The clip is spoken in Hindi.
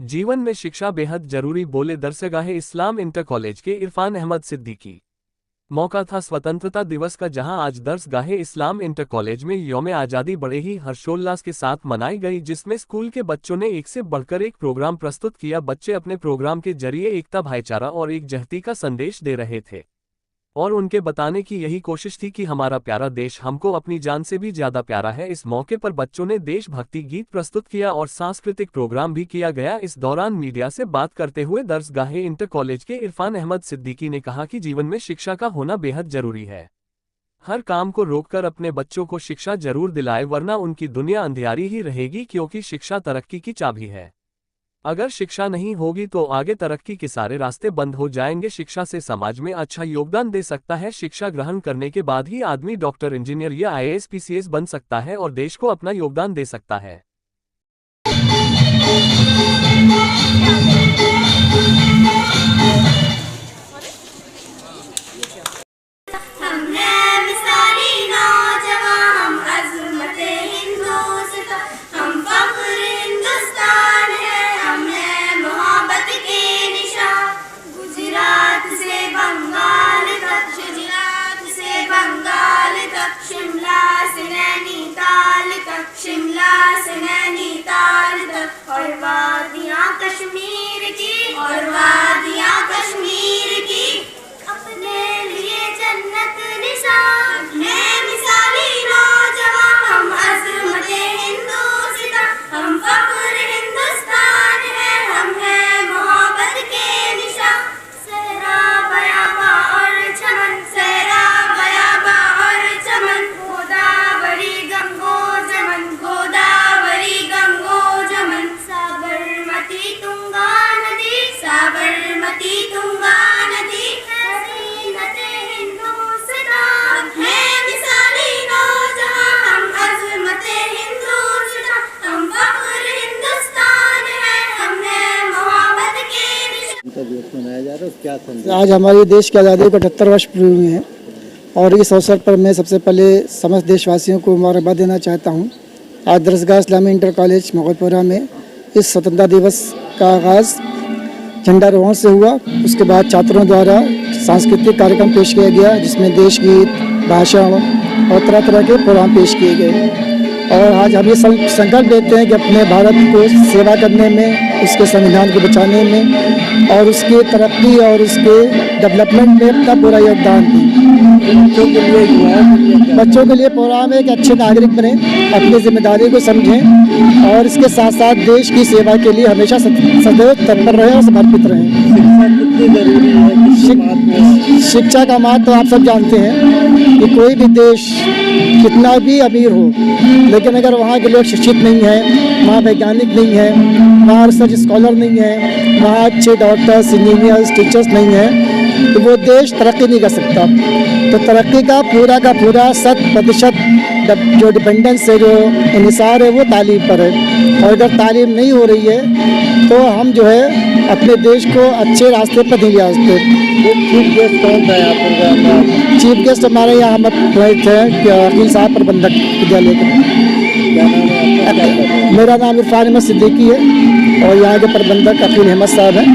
जीवन में शिक्षा बेहद जरूरी, बोले दरसगाह इस्लाम इंटर कॉलेज के इरफान अहमद सिद्दीकी। मौका था स्वतंत्रता दिवस का, जहां आज दरसगाह इस्लाम इंटर कॉलेज में यौम आज़ादी बड़े ही हर्षोल्लास के साथ मनाई गई, जिसमें स्कूल के बच्चों ने एक से बढ़कर एक प्रोग्राम प्रस्तुत किया। बच्चे अपने प्रोग्राम के जरिए एकता, भाईचारा और एकजुटता का संदेश दे रहे थे और उनके बताने की यही कोशिश थी कि हमारा प्यारा देश हमको अपनी जान से भी ज्यादा प्यारा है। इस मौके पर बच्चों ने देशभक्ति गीत प्रस्तुत किया और सांस्कृतिक प्रोग्राम भी किया गया। इस दौरान मीडिया से बात करते हुए दरसगाह इंटर कॉलेज के इरफान अहमद सिद्दीकी ने कहा कि जीवन में शिक्षा का होना बेहद जरूरी है। हर काम को रोककर अपने बच्चों को शिक्षा जरूर दिलाए, वरना उनकी दुनिया अंधियारी ही रहेगी, क्योंकि शिक्षा तरक्की की चाबी है। अगर शिक्षा नहीं होगी तो आगे तरक्की के सारे रास्ते बंद हो जाएंगे। शिक्षा से समाज में अच्छा योगदान दे सकता है। शिक्षा ग्रहण करने के बाद ही आदमी डॉक्टर, इंजीनियर या IAS PCS बन सकता है और देश को अपना योगदान दे सकता है। शिमला से नैनीताल तक और वादियाँ कश्मीर की, और वादियाँ कश्मीर की, अपने लिए जन्नत निशान है। मिसाली नौजवान हम अज़मते हिंदुस्तान, हम फख्र हिंदुस्तान है, हम हैं मोहब्बत के निशान। सहरा बयाबा और चमन, सहरा बयाबा और चमन, गोदावरी गंगो जमन, गोदावरी गंगो जमन, साबरमती तुंगा नदी, साबरमती तुंगा नदी, हसीनते हिंदुस्तान है। मिसाली नौजवान हम अज़मते हिंदुस्तान, हम फख्र हिंदुस्तान है, हम हैं मोहब्बत के निशान। मनाया जा रहा है, क्या संदेश? आज हमारे देश की आज़ादी को 78 वर्ष पूरे हुए हैं और इस अवसर पर मैं सबसे पहले समस्त देशवासियों को मुबारकबाद देना चाहता हूं। आज दरसगाह इस्लामी इंटर कॉलेज मोगलपुरा में इस स्वतंत्रता दिवस का आगाज़ झंडारोहण से हुआ। उसके बाद छात्रों द्वारा सांस्कृतिक कार्यक्रम पेश किया गया, जिसमें देश गीत, भाषण और तरह तरह के प्रोग्राम पेश किए गए। और आज हम ये संकल्प लेते हैं कि अपने भारत को सेवा करने में, उसके संविधान को बचाने में और उसकी तरक्की और उसके डेवलपमेंट में अपना पूरा योगदान दें। बच्चों के लिए प्रोग्राम है कि अच्छे नागरिक बने, अपनी जिम्मेदारी को समझें और इसके साथ साथ देश की सेवा के लिए हमेशा सदैव तत्पर रहें और समर्पित रहें। शिक्षा का महत्व तो आप सब जानते हैं कि कोई भी देश कितना भी अमीर हो, लेकिन अगर वहाँ के लोग शिक्षित नहीं हैं, वहाँ वैज्ञानिक नहीं है, वहाँ रिसर्च स्कॉलर नहीं है, वहाँ अच्छे डॉक्टर्स, इंजीनियर्स, टीचर्स नहीं हैं, तो वो देश तरक्की नहीं कर सकता। तो तरक्की का पूरा 100% जो डिपेंडेंस है, जो इन्हिसार है, वो तालीम पर है। और अगर तालीम नहीं हो रही है तो हम जो है अपने देश को अच्छे रास्ते पर नहीं जा सकते। चीफ गेस्ट कौन था यहाँ पर? चीफ गेस्ट हमारे यहाँ हम थे अकील साहब, प्रबंधक विद्यालय के। क्या नाम है आपका? मेरा नाम इरफान अहमद सिद्दीकी है और यहाँ के प्रबंधक अकील अहमद साहब हैं।